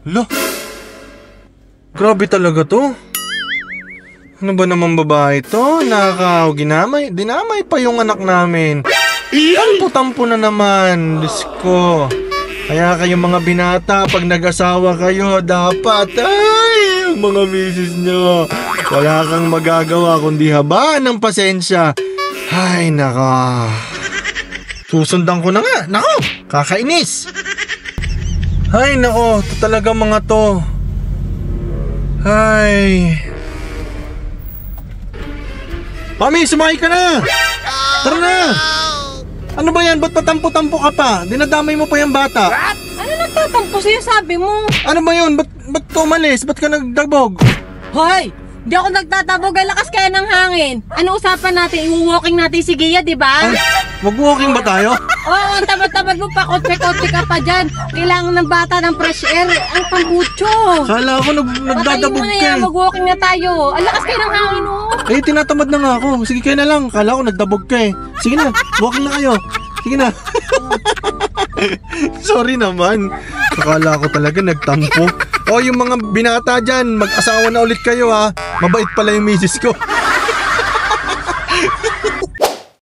Lo, grabe talaga to. Ano ba naman babae to? Ginamay. Dinamay pa yung anak namin. Tampo-tampo na naman. Diyos ko. Kaya kayong mga binata, pag nag-asawa kayo, dapat, ang mga misis nyo, wala kang magagawa kundi habaan ng pasensya. Ay, naka. Susundan ko na nga. Nako, kakainis. Ay, nako, ito talaga mga to. Ay. Mami, sumakay ka na! Tara na! Ano ba yan? Ba't patampo-tampo ka pa? Dinadamay mo pa yung bata. Ano nagtatampo sa'yo, sabi mo? Ano ba yun? Ba't ka umalis? Ba't ka nagdabog? Hoy! Di ako nagtatabog, ay lakas kaya ng hangin. Ano usapan natin? I-walking natin si Gia, di ba? Ay, mag-walking ba tayo? Oo, ang tamad-tamad mo pa, kotse-kotse ka pa dyan. Kailangan ng bata ng fresh air. Ang pambucho. Kala ko nagdadabog Patayin mo na ka yan, eh. mag-walking na tayo. Ang lakas kaya ng hangin, oh. Eh, tinatamad na nga ako. Sige kayo na lang. Kala ko nagdabog ka eh. Sige na, walking na kayo. Sige na. Sorry naman. Akala ko talaga nagtampo. O, yung mga binata dyan, mag-asawa na ulit kayo ha. Mabait pala yung misis ko.